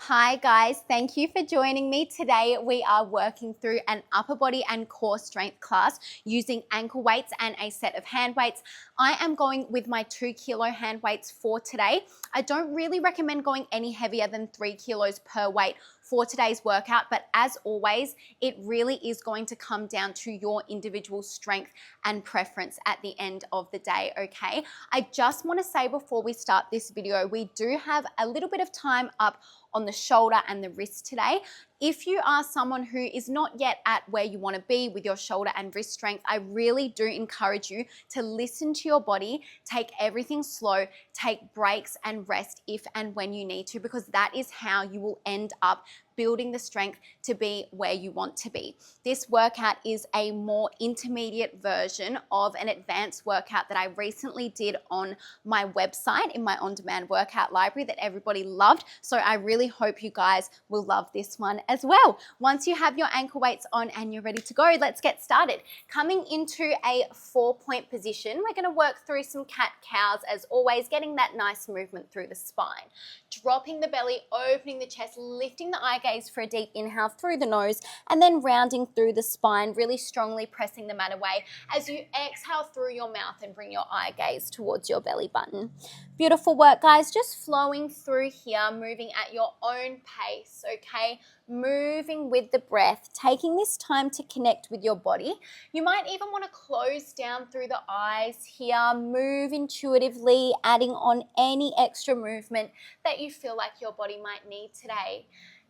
Hi guys, thank you for joining me. Today we are working through an upper body and core strength class using ankle weights and a set of hand weights. I am going with my 2 kilo hand weights for today. I don't really recommend going any heavier than 3 kilos per weight for today's workout, but as always, it really is going to come down to your individual strength and preference at the end of the day, okay? I just want to say before we start this video, we do have a little bit of time up on the shoulder and the wrist today. If you are someone who is not yet at where you want to be with your shoulder and wrist strength, I really do encourage you to listen to your body, take everything slow, take breaks and rest if and when you need to, because that is how you will end up building the strength to be where you want to be. This workout is a more intermediate version of an advanced workout that I recently did on my website in my on-demand workout library that everybody loved. So I really hope you guys will love this one as well. Once you have your ankle weights on and you're ready to go, let's get started. Coming into a 4-point position, we're going to work through some cat-cows as always, getting that nice movement through the spine. Dropping the belly, opening the chest, lifting the eye gaze for a deep inhale through the nose, and then rounding through the spine, really strongly pressing the mat away as you exhale through your mouth and bring your eye gaze towards your belly button. Beautiful work, guys. Just flowing through here, moving at your own pace, okay? Moving with the breath, taking this time to connect with your body. You might even want to close down through the eyes here, move intuitively, adding on any extra movement that you feel like your body might need today.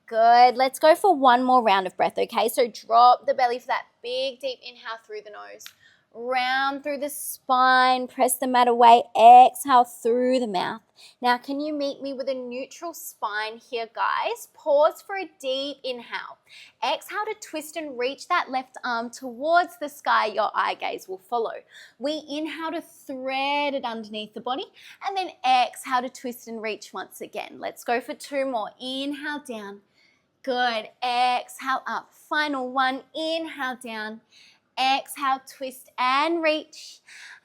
Good. Let's go for one more round of breath, okay? So drop the belly for that big, deep inhale through the nose. Round through the spine, press the mat away, exhale through the mouth. Now, can you meet me with a neutral spine here, guys? Pause for a deep inhale. Exhale to twist and reach that left arm towards the sky. Your eye gaze will follow. We inhale to thread it underneath the body, and then exhale to twist and reach once again. Let's go for 2 more. Inhale down. Good. Exhale up. Final one. Inhale down. Exhale, twist and reach.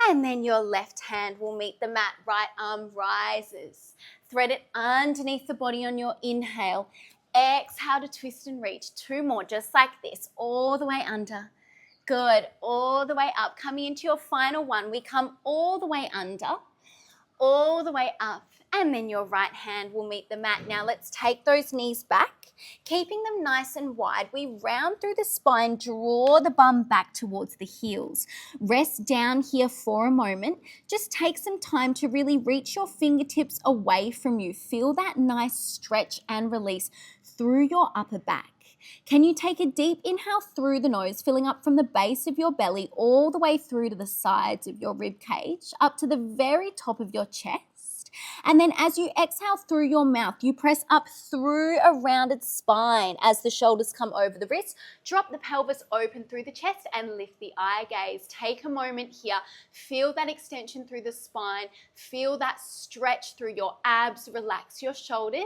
And then your left hand will meet the mat. Right arm rises. Thread it underneath the body on your inhale. Exhale to twist and reach. 2 more, just like this, all the way under. Good. All the way up. Coming into your final one, we come all the way under, all the way up. And then your right hand will meet the mat. Now let's take those knees back, keeping them nice and wide. We round through the spine, draw the bum back towards the heels. Rest down here for a moment. Just take some time to really reach your fingertips away from you. Feel that nice stretch and release through your upper back. Can you take a deep inhale through the nose, filling up from the base of your belly all the way through to the sides of your rib cage, up to the very top of your chest? And then as you exhale through your mouth, you press up through a rounded spine as the shoulders come over the wrists. Drop the pelvis open through the chest and lift the eye gaze. Take a moment here. Feel that extension through the spine. Feel that stretch through your abs. Relax your shoulders.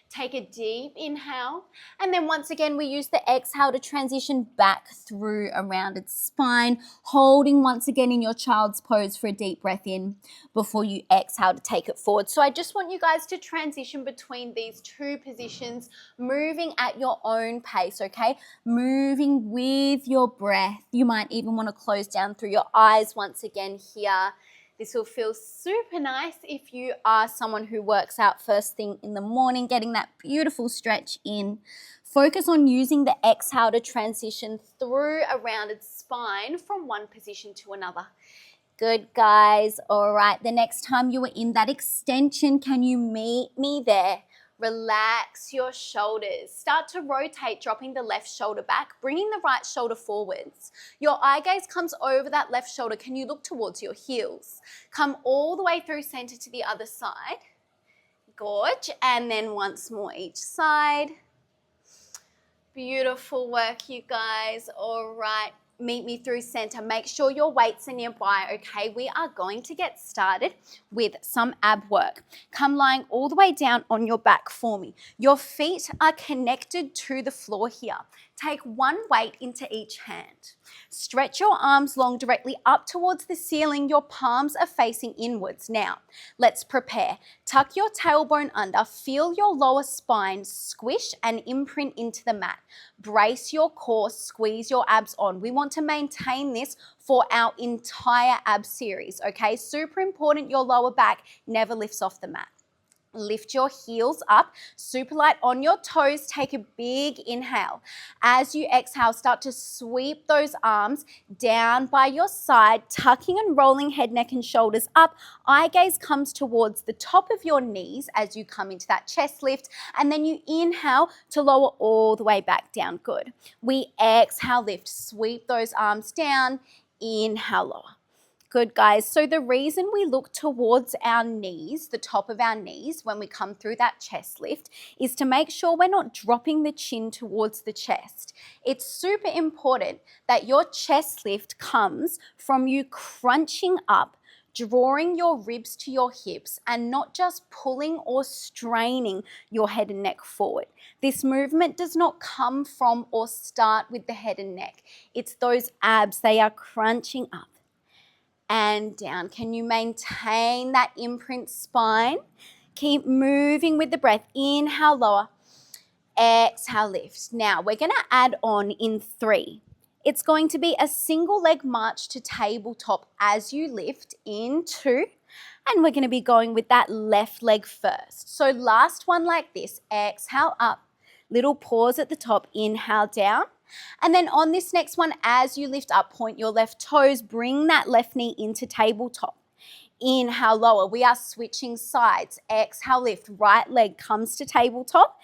Take a deep inhale, and then once again we use the exhale to transition back through a rounded spine, holding once again in your child's pose for a deep breath in before you exhale to take it forward. So I just want you guys to transition between these 2 positions, moving at your own pace, okay? Moving with your breath. You might even want to close down through your eyes once again here. This will feel super nice if you are someone who works out first thing in the morning, getting that beautiful stretch in. Focus on using the exhale to transition through a rounded spine from one position to another. Good, guys. All right, the next time you are in that extension, can you meet me there? Relax your shoulders. Start to rotate, dropping the left shoulder back, bringing the right shoulder forwards. Your eye gaze comes over that left shoulder. Can you look towards your heels? Come all the way through center to the other side. Gorge. And then once more each side. Beautiful work, you guys. All right. meet me through center. Make sure your weights are nearby, okay? We are going to get started with some ab work. Come lying all the way down on your back for me. Your feet are connected to the floor here. Take one weight into each hand. Stretch your arms long directly up towards the ceiling. Your palms are facing inwards. Now, let's prepare. Tuck your tailbone under. Feel your lower spine squish and imprint into the mat. Brace your core, squeeze your abs on. We want to maintain this for our entire ab series, okay? Super important your lower back never lifts off the mat. Lift your heels up, super light on your toes. Take a big inhale. As you exhale, start to sweep those arms down by your side, tucking and rolling head, neck, and shoulders up. Eye gaze comes towards the top of your knees as you come into that chest lift, and then you inhale to lower all the way back down. Good. We exhale, lift, sweep those arms down, inhale, lower. Good, guys. So the reason we look towards our knees, the top of our knees, when we come through that chest lift is to make sure we're not dropping the chin towards the chest. It's super important that your chest lift comes from you crunching up, drawing your ribs to your hips, and not just pulling or straining your head and neck forward. This movement does not come from or start with the head and neck. It's those abs. They are crunching up and down. Can you maintain that imprint spine? Keep moving with the breath. Inhale, lower. Exhale, lift. Now, we're going to add on in 3. It's going to be a single leg march to tabletop as you lift in 2. And we're going to be going with that left leg first. So last one like this. Exhale, up. Little pause at the top. Inhale, down. And then on this next one, as you lift up, point your left toes, bring that left knee into tabletop. Inhale, lower. We are switching sides. Exhale, lift. Right leg comes to tabletop.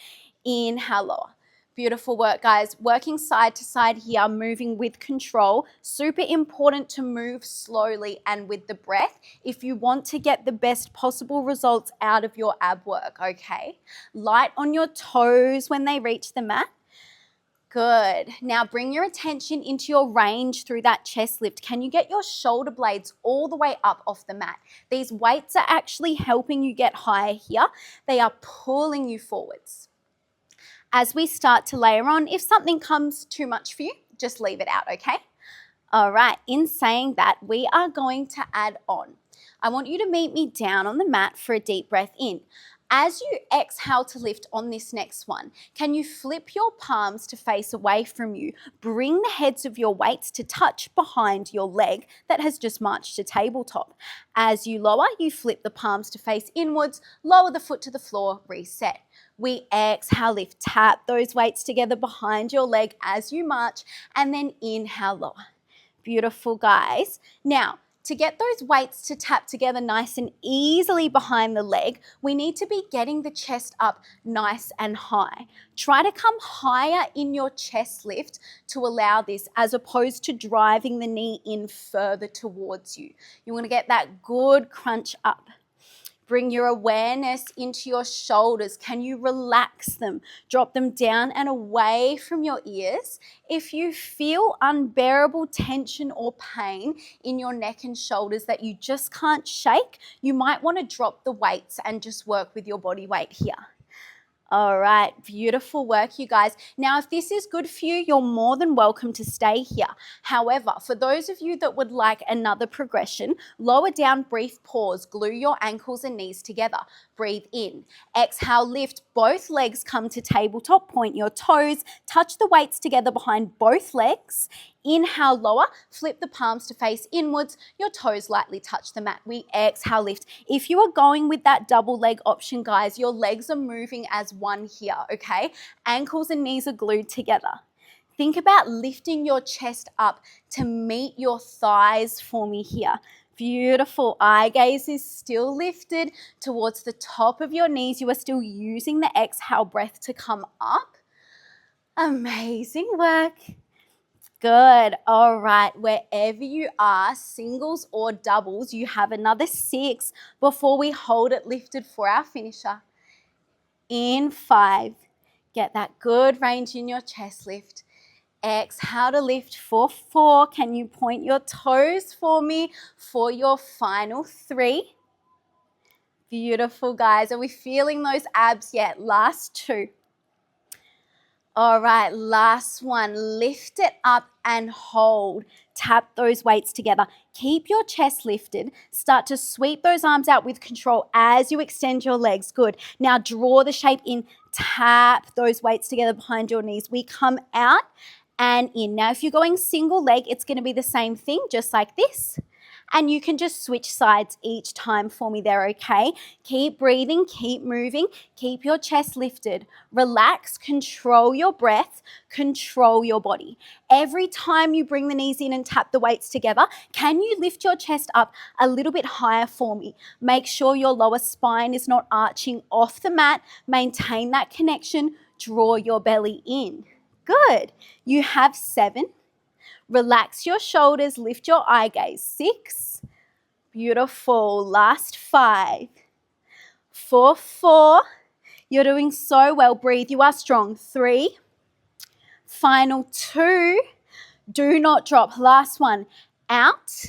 Inhale, lower. Beautiful work, guys. Working side to side here, moving with control. Super important to move slowly and with the breath if you want to get the best possible results out of your ab work, okay? Light on your toes when they reach the mat. Good. Now bring your attention into your range through that chest lift. Can you get your shoulder blades all the way up off the mat? These weights are actually helping you get higher here. They are pulling you forwards. As we start to layer on, if something comes too much for you, just leave it out, okay? All right, in saying that, we are going to add on. I want you to meet me down on the mat for a deep breath in. As you exhale to lift on this next one, can you flip your palms to face away from you? Bring the heads of your weights to touch behind your leg that has just marched to tabletop. As you lower, you flip the palms to face inwards, lower the foot to the floor, reset. We exhale, lift, tap those weights together behind your leg as you march, and then inhale, lower. Beautiful, guys. Now, to get those weights to tap together nice and easily behind the leg, we need to be getting the chest up nice and high. Try to come higher in your chest lift to allow this, as opposed to driving the knee in further towards you. You want to get that good crunch up. Bring your awareness into your shoulders. Can you relax them? Drop them down and away from your ears. If you feel unbearable tension or pain in your neck and shoulders that you just can't shake, you might want to drop the weights and just work with your body weight here. All right, beautiful work, you guys. Now, if this is good for you, you're more than welcome to stay here. However, for those of you that would like another progression, lower down, brief pause, glue your ankles and knees together. Breathe in. Exhale, lift. Both legs come to tabletop. Point your toes. Touch the weights together behind both legs. Inhale, lower. Flip the palms to face inwards. Your toes lightly touch the mat. We exhale, lift. If you are going with that double leg option, guys, your legs are moving as one here, okay? Ankles and knees are glued together. Think about lifting your chest up to meet your thighs for me here. Beautiful. Eye gaze is still lifted towards the top of your knees. You are still using the exhale breath to come up. Amazing work. Good. All right. Wherever you are, singles or doubles, you have another 6 before we hold it lifted for our finisher. In 5. Get that good range in your chest lift. Exhale to lift for 4. Can you point your toes for me for your final 3? Beautiful, guys. Are we feeling those abs yet? Last 2. All right, last one. Lift it up and hold. Tap those weights together. Keep your chest lifted. Start to sweep those arms out with control as you extend your legs. Good. Now draw the shape in. Tap those weights together behind your knees. We come out and in. Now, if you're going single leg, it's going to be the same thing, just like this. And you can just switch sides each time for me there, okay? Keep breathing, keep moving, keep your chest lifted. Relax, control your breath, control your body. Every time you bring the knees in and tap the weights together, can you lift your chest up a little bit higher for me? Make sure your lower spine is not arching off the mat. Maintain that connection. Draw your belly in. Good. You have 7. Relax your shoulders, lift your eye gaze. 6. Beautiful. Last 5. For 4. You're doing so well. Breathe. You are strong. 3. Final 2. Do not drop. Last one. Out.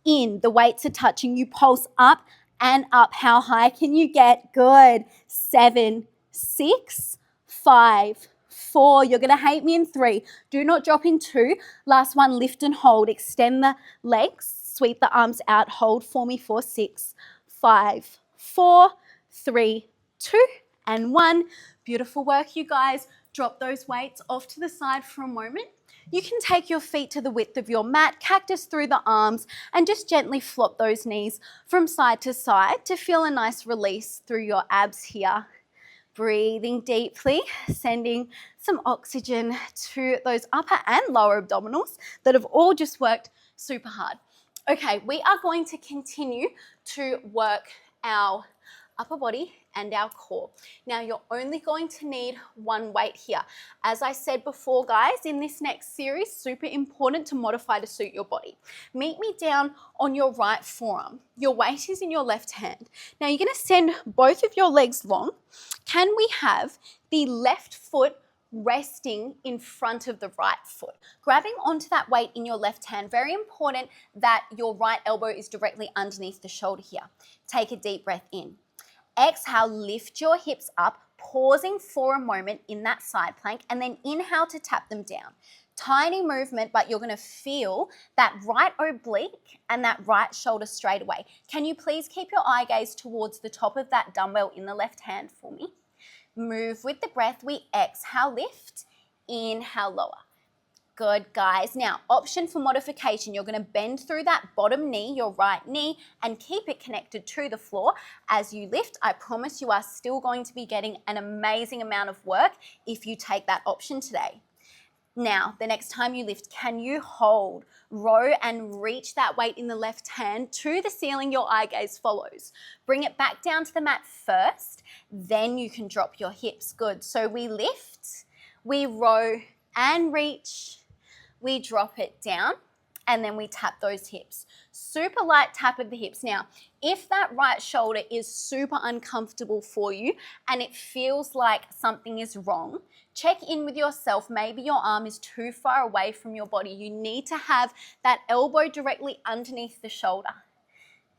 In. The weights are touching. You pulse up and up. How high can you get? Good. 7, 6, 5, 4. You're going to hate me in 3. Do not drop in 2. Last one, lift and hold. Extend the legs. Sweep the arms out. Hold for me for 6, 5, 4, 3, 2, and 1. Beautiful work, you guys. Drop those weights off to the side for a moment. You can take your feet to the width of your mat, cactus through the arms, and just gently flop those knees from side to side to feel a nice release through your abs here. Breathing deeply, sending some oxygen to those upper and lower abdominals that have all just worked super hard. Okay, we are going to continue to work our upper body and our core. Now, you're only going to need one weight here. As I said before, guys, in this next series, super important to modify to suit your body. Meet me down on your right forearm. Your weight is in your left hand. Now, you're going to send both of your legs long. Can we have the left foot resting in front of the right foot? Grabbing onto that weight in your left hand. Very important that your right elbow is directly underneath the shoulder here. Take a deep breath in. Exhale, lift your hips up, pausing for a moment in that side plank, and then inhale to tap them down. Tiny movement, but you're going to feel that right oblique and that right shoulder straight away. Can you please keep your eye gaze towards the top of that dumbbell in the left hand for me? Move with the breath. We exhale, lift, inhale, lower. Good, guys. Now, option for modification. You're going to bend through that bottom knee, your right knee, and keep it connected to the floor as you lift. I promise you are still going to be getting an amazing amount of work if you take that option today. Now, the next time you lift, can you hold, row, and reach that weight in the left hand to the ceiling? Your eye gaze follows. Bring it back down to the mat first, then you can drop your hips. Good. So we lift, we row and reach, we drop it down, and then we tap those hips. Super light tap of the hips. Now, if that right shoulder is super uncomfortable for you and it feels like something is wrong, check in with yourself. Maybe your arm is too far away from your body. You need to have that elbow directly underneath the shoulder.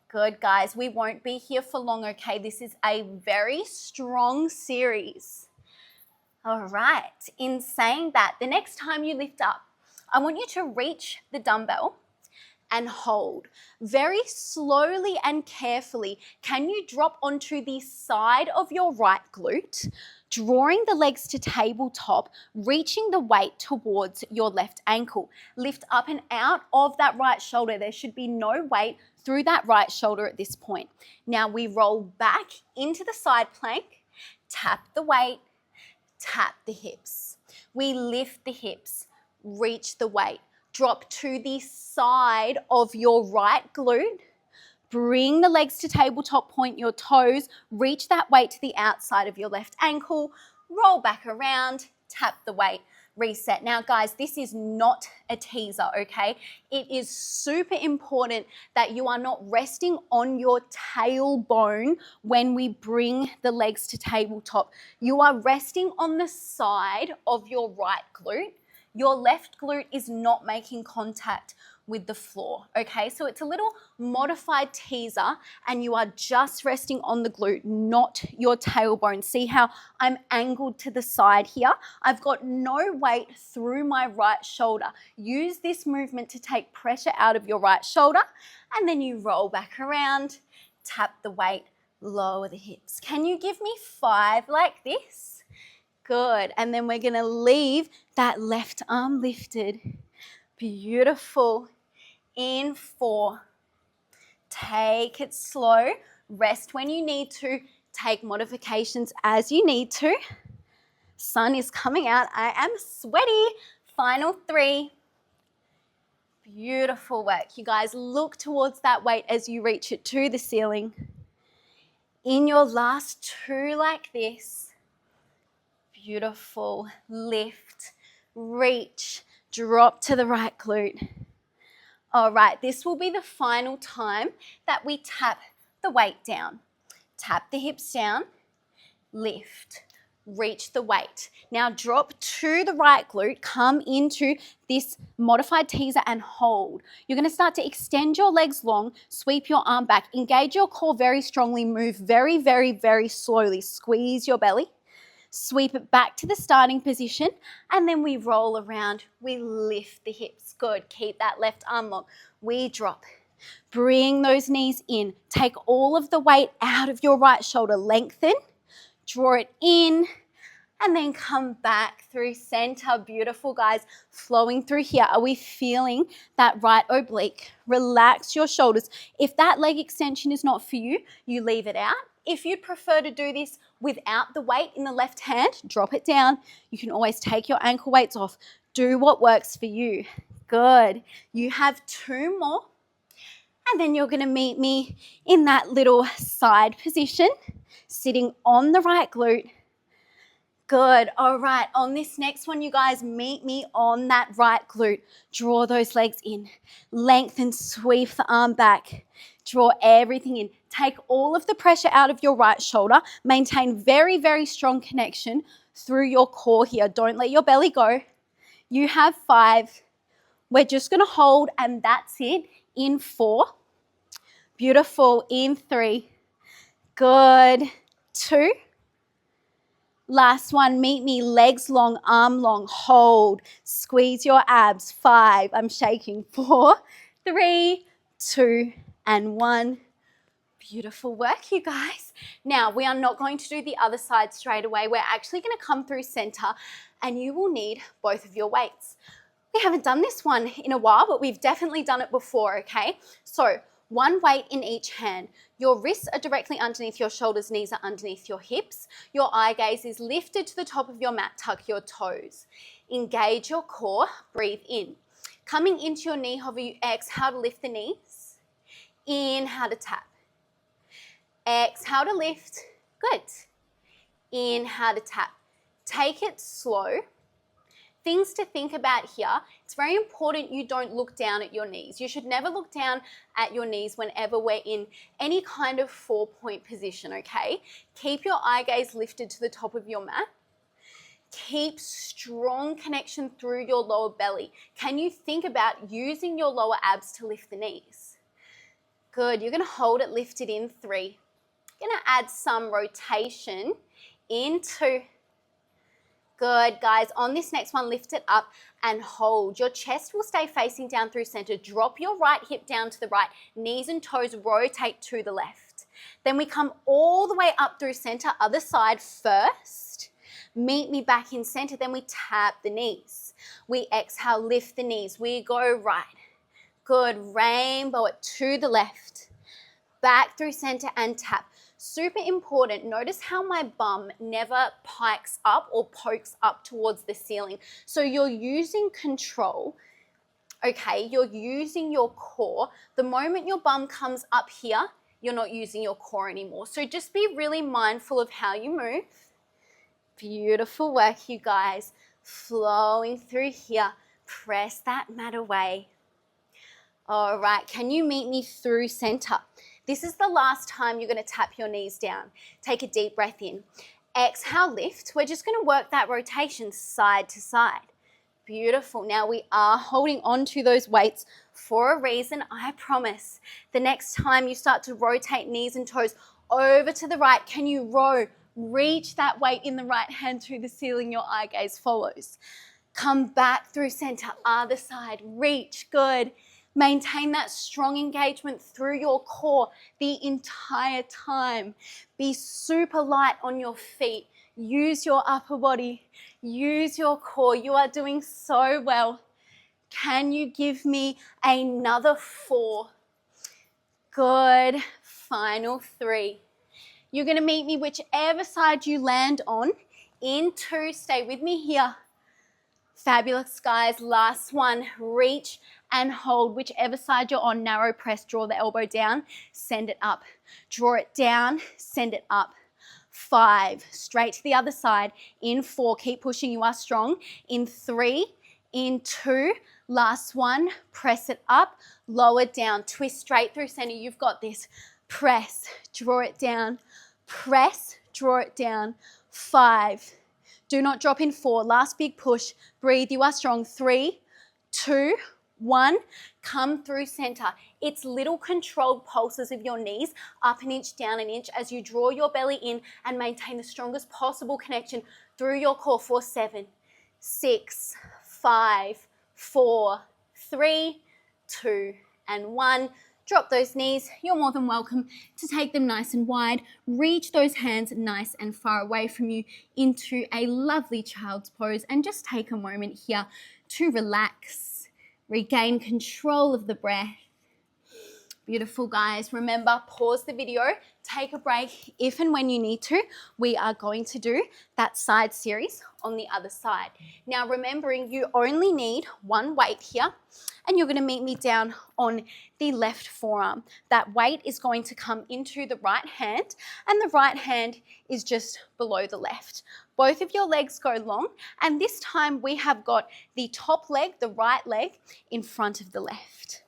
Good, guys. We won't be here for long, okay? This is a very strong series. All right. In saying that, the next time you lift up, I want you to reach the dumbbell and hold. Very slowly and carefully, can you drop onto the side of your right glute, drawing the legs to tabletop, reaching the weight towards your left ankle. Lift up and out of that right shoulder. There should be no weight through that right shoulder at this point. Now we roll back into the side plank, tap the weight, tap the hips. We lift the hips, reach the weight, drop to the side of your right glute, bring the legs to tabletop, point your toes, reach that weight to the outside of your left ankle, roll back around, tap the weight, reset. Now guys, this is not a teaser, okay? It is super important that you are not resting on your tailbone when we bring the legs to tabletop. You are resting on the side of your right glute. your left glute is not making contact with the floor, okay? So it's a little modified teaser and you are just resting on the glute, not your tailbone. See how I'm angled to the side here? I've got no weight through my right shoulder. Use this movement to take pressure out of your right shoulder, and then you roll back around, tap the weight, lower the hips. Can you give me 5 like this? Good. And then we're going to leave that left arm lifted. Beautiful. In 4. Take it slow. Rest when you need to. Take modifications as you need to. Sun is coming out. I am sweaty. Final 3. Beautiful work. You guys, look towards that weight as you reach it to the ceiling. In your last 2 like this. Beautiful. Lift, reach, drop to the right glute. All right, this will be the final time that we tap the weight down. Tap the hips down, lift, reach the weight. Now drop to the right glute, come into this modified teaser and hold. You're going to start to extend your legs long, sweep your arm back, engage your core very strongly, move very, very, very slowly. Squeeze your belly. Sweep it back to the starting position, and then we roll around. We lift the hips. Good. Keep that left arm long. We drop. Bring those knees in. Take all of the weight out of your right shoulder. Lengthen. Draw it in, and then come back through center. Beautiful, guys. Flowing through here. Are we feeling that right oblique? Relax your shoulders. If that leg extension is not for you, you leave it out. If you'd prefer to do this without the weight in the left hand, drop it down. You can always take your ankle weights off. Do what works for you. Good. You have 2 more. And then you're going to meet me in that little side position, sitting on the right glute. Good. All right. On this next one, you guys, meet me on that right glute. Draw those legs in. Lengthen, sweep the arm back. Draw everything in. Take all of the pressure out of your right shoulder. Maintain very, very strong connection through your core here. Don't let your belly go. You have 5. We're just going to hold, and that's it. In 4. Beautiful. In 3. Good. 2. Last one, meet me, legs long, arm long, hold. Squeeze your abs. 5. I'm shaking. 4, 3, 2, and 1. Beautiful work, you guys. Now, we are not going to do the other side straight away. We're actually going to come through center, and you will need both of your weights. We haven't done this one in a while, but we've definitely done it before, okay? So 1 weight in each hand. Your wrists are directly underneath your shoulders, knees are underneath your hips. Your eye gaze is lifted to the top of your mat. Tuck your toes. Engage your core. Breathe in. Coming into your knee hover, you exhale to lift the knees. Inhale to tap. Exhale to lift. Good. Inhale to tap. Take it slow. Things to think about here. It's very important you don't look down at your knees. You should never look down at your knees whenever we're in any kind of 4-point position, okay? Keep your eye gaze lifted to the top of your mat. Keep strong connection through your lower belly. Can you think about using your lower abs to lift the knees? Good. You're going to hold it lifted in 3. Going to add some rotation in 2. Good, guys. On this next one, lift it up and hold. Your chest will stay facing down through center. Drop your right hip down to the right. Knees and toes rotate to the left. Then we come all the way up through center. Other side first. Meet me back in center. Then we tap the knees. We exhale, lift the knees. We go right. Good. Rainbow it to the left. Back through center and tap. Super important. Notice how my bum never pikes up or pokes up towards the ceiling. So you're using control, okay? You're using your core. The moment your bum comes up here, you're not using your core anymore. So just be really mindful of how you move. Beautiful work, you guys. Flowing through here. Press that mat away. All right, can you meet me through center? This is the last time you're going to tap your knees down. Take a deep breath in. Exhale, lift. We're just going to work that rotation side to side. Beautiful. Now we are holding on to those weights for a reason, I promise. The next time you start to rotate knees and toes over to the right, can you row? Reach that weight in the right hand to the ceiling, your eye gaze follows. Come back through center, other side, reach, good. Maintain that strong engagement through your core the entire time. Be super light on your feet. Use your upper body, use your core. You are doing so well. Can you give me another 4? Good, final 3. You're gonna meet me whichever side you land on. In 2, stay with me here. Fabulous, guys. Last one, reach and hold whichever side you're on. Narrow press, draw the elbow down, send it up. Draw it down, send it up. 5, straight to the other side. In 4, keep pushing, you are strong. In 3, in 2, last one, press it up, lower down, twist straight through center. You've got this. Press, draw it down, press, draw it down. 5, do not drop in 4, last big push, breathe, you are strong. 3, 2, 1, come through center. It's little controlled pulses of your knees, up an inch, down an inch, as you draw your belly in and maintain the strongest possible connection through your core for 7, 6, 5, 4, 3, 2, and 1. Drop those knees. You're more than welcome to take them nice and wide. Reach those hands nice and far away from you into a lovely child's pose, and just take a moment here to relax, regain control of the breath. Beautiful, guys. Remember, pause the video, take a break if and when you need to. We are going to do that side series on the other side. Now, remembering you only need one weight here, and you're going to meet me down on the left forearm. That weight is going to come into the right hand, and the right hand is just below the left. Both of your legs go long, and this time we have got the top leg, the right leg, in front of the left.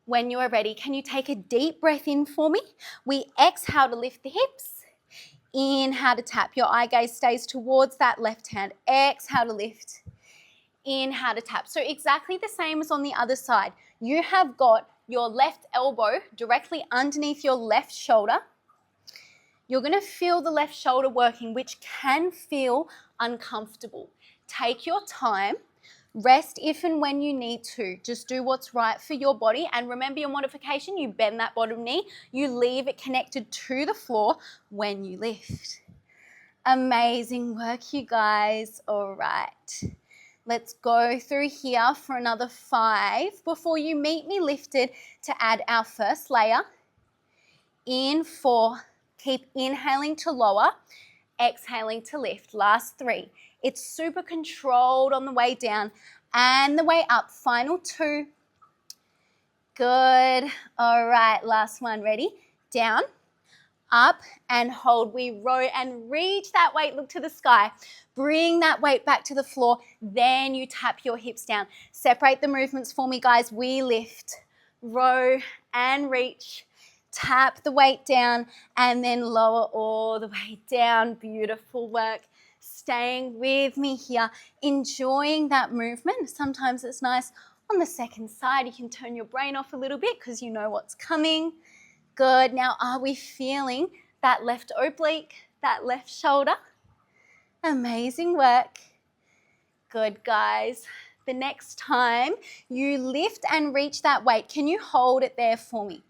When you are ready, can you take a deep breath in for me? We exhale to lift the hips. Inhale to tap. Your eye gaze stays towards that left hand. Exhale to lift. Inhale to tap. So exactly the same as on the other side. You have got your left elbow directly underneath your left shoulder. You're going to feel the left shoulder working, which can feel uncomfortable. Take your time. Rest if and when you need to. Just do what's right for your body. And remember your modification, you bend that bottom knee. You leave it connected to the floor when you lift. Amazing work, you guys. All right. Let's go through here for another 5 before you meet me lifted to add our first layer. In 4. Keep inhaling to lower. Exhaling to lift. Last 3. It's super controlled on the way down and the way up. Final 2. Good. All right, last one. Ready? Down, up, and hold. We row and reach that weight. Look to the sky. Bring that weight back to the floor. Then you tap your hips down. Separate the movements for me, guys. We lift, row, and reach. Tap the weight down and then lower all the way down. Beautiful work. Staying with me here, enjoying that movement. Sometimes it's nice on the second side. You can turn your brain off a little bit because you know what's coming. Good. Now, are we feeling that left oblique, that left shoulder? Amazing work. Good, guys. The next time you lift and reach that weight, can you hold it there for me?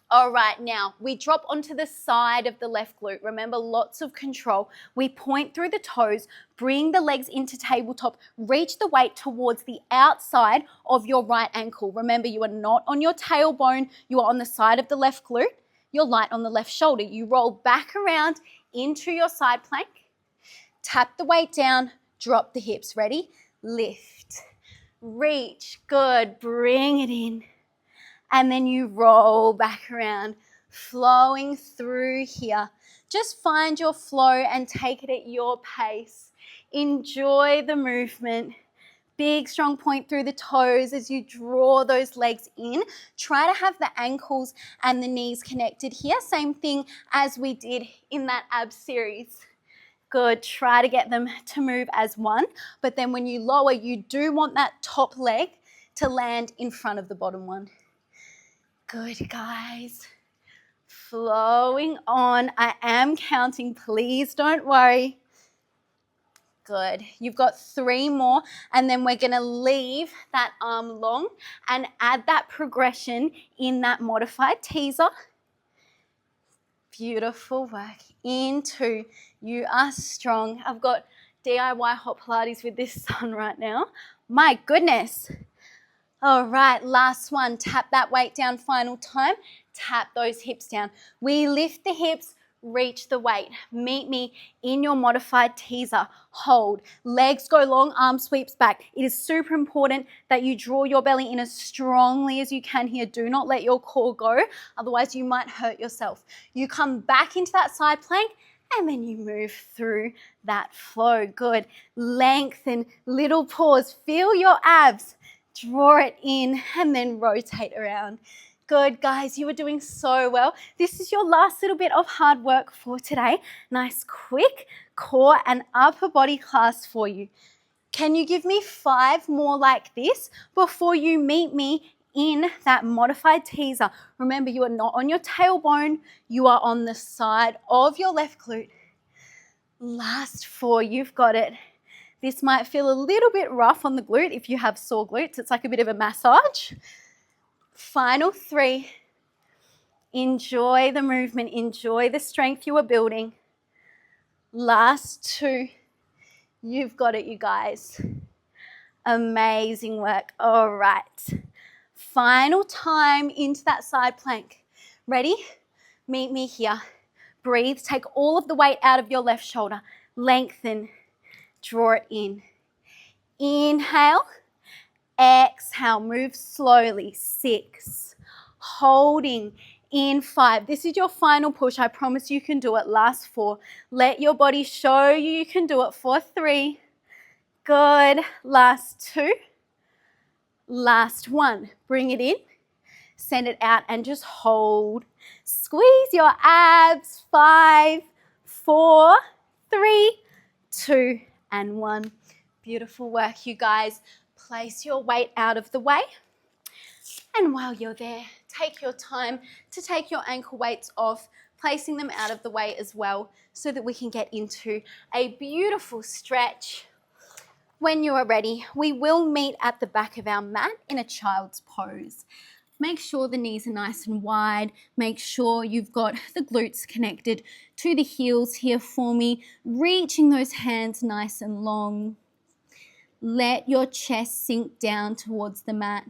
All right, now we drop onto the side of the left glute. Remember, lots of control. We point through the toes, bring the legs into tabletop, reach the weight towards the outside of your right ankle. Remember, you are not on your tailbone. You are on the side of the left glute. You're light on the left shoulder. You roll back around into your side plank. Tap the weight down, drop the hips. Ready? Lift, reach. Good. Bring it in. And then you roll back around, flowing through here. Just find your flow and take it at your pace. Enjoy the movement. Big, strong point through the toes as you draw those legs in. Try to have the ankles and the knees connected here. Same thing as we did in that ab series. Good. Try to get them to move as one. But then when you lower, you do want that top leg to land in front of the bottom one. Good, guys. Flowing on. I am counting. Please don't worry. Good. You've got 3 more, and then we're going to leave that arm long and add that progression in that modified teaser. Beautiful work. Into. You are strong. I've got DIY hot Pilates with this sun right now. My goodness. All right, last one. Tap that weight down final time. Tap those hips down. We lift the hips, reach the weight. Meet me in your modified teaser. Hold. Legs go long, arm sweeps back. It is super important that you draw your belly in as strongly as you can here. Do not let your core go, otherwise you might hurt yourself. You come back into that side plank, and then you move through that flow. Good. Lengthen, little pause. Feel your abs. Draw it in and then rotate around. Good, guys, you are doing so well. This is your last little bit of hard work for today. Nice, quick core and upper body class for you. Can you give me 5 more like this before you meet me in that modified teaser? Remember, you are not on your tailbone. You are on the side of your left glute. Last 4, you've got it. This might feel a little bit rough on the glute if you have sore glutes. It's like a bit of a massage. Final 3. Enjoy the movement. Enjoy the strength you are building. Last 2. You've got it, you guys. Amazing work. All right. Final time into that side plank. Ready? Meet me here. Breathe. Take all of the weight out of your left shoulder. Lengthen. Draw it in. Inhale. Exhale. Move slowly. 6. Holding in 5. This is your final push. I promise you can do it. Last 4. Let your body show you can do it for 3. Good. Last 2. Last 1. Bring it in. Send it out and just hold. Squeeze your abs. 5, 4, 3, 2, and 1. Beautiful work, you guys. Place your weight out of the way. And while you're there, take your time to take your ankle weights off, placing them out of the way as well so that we can get into a beautiful stretch. When you are ready, we will meet at the back of our mat in a child's pose. Make sure the knees are nice and wide. Make sure you've got the glutes connected to the heels here for me. Reaching those hands nice and long. Let your chest sink down towards the mat.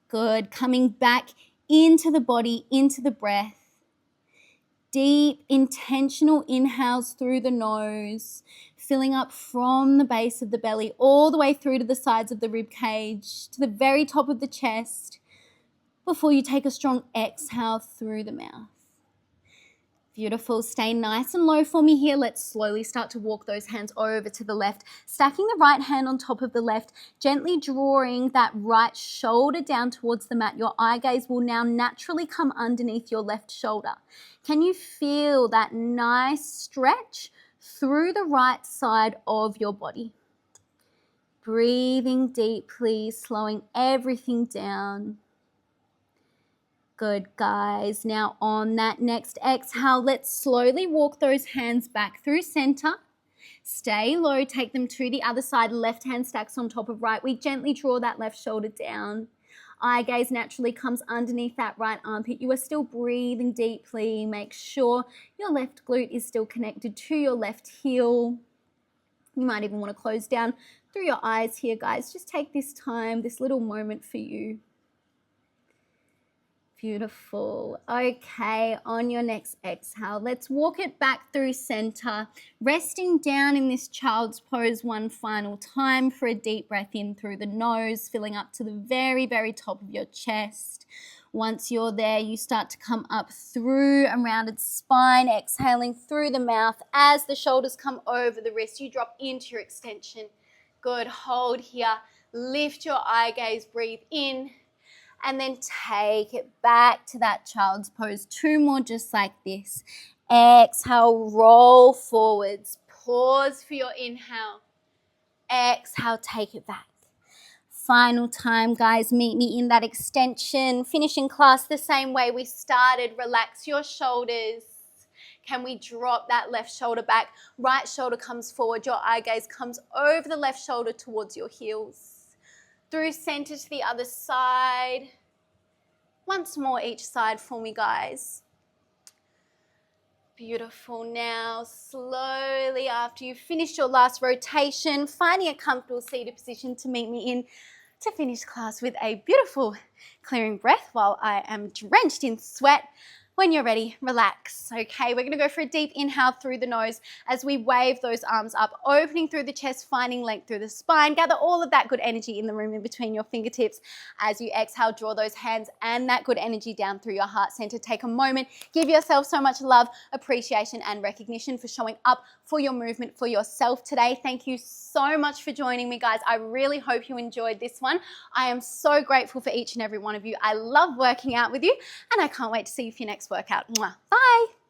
Good. Coming back into the body, into the breath. Deep, intentional inhales through the nose, filling up from the base of the belly all the way through to the sides of the rib cage, to the very top of the chest, before you take a strong exhale through the mouth. Beautiful. Stay nice and low for me here. Let's slowly start to walk those hands over to the left, stacking the right hand on top of the left, gently drawing that right shoulder down towards the mat. Your eye gaze will now naturally come underneath your left shoulder. Can you feel that nice stretch through the right side of your body? Breathing deeply, slowing everything down. Good, guys. Now on that next exhale, let's slowly walk those hands back through center. Stay low, take them to the other side. Left hand stacks on top of right. We gently draw that left shoulder down. Eye gaze naturally comes underneath that right armpit. You are still breathing deeply. Make sure your left glute is still connected to your left heel. You might even want to close down through your eyes here, guys. Just take this time, this little moment for you. Beautiful. Okay, on your next exhale, let's walk it back through center, resting down in this child's pose one final time for a deep breath in through the nose, filling up to the very, very top of your chest. Once you're there, you start to come up through a rounded spine, exhaling through the mouth. As the shoulders come over the wrist, you drop into your extension. Good. Hold here. Lift your eye gaze. Breathe in. And then take it back to that child's pose. 2 more just like this. Exhale, roll forwards. Pause for your inhale. Exhale, take it back. Final time, guys. Meet me in that extension. Finishing class the same way we started. Relax your shoulders. Can we drop that left shoulder back? Right shoulder comes forward. Your eye gaze comes over the left shoulder towards your heels. Through center to the other side. Once more each side for me, guys. Beautiful. Now, slowly after you finish your last rotation, finding a comfortable seated position to meet me in to finish class with a beautiful clearing breath while I am drenched in sweat. When you're ready, relax. Okay, we're gonna go for a deep inhale through the nose as we wave those arms up, opening through the chest, finding length through the spine. Gather all of that good energy in the room in between your fingertips. As you exhale, draw those hands and that good energy down through your heart center. Take a moment, give yourself so much love, appreciation, and recognition for showing up for your movement, for yourself today. Thank you so much for joining me, guys. I really hope you enjoyed this one. I am so grateful for each and every one of you. I love working out with you, and I can't wait to see you for your next workout. Mwah. Bye.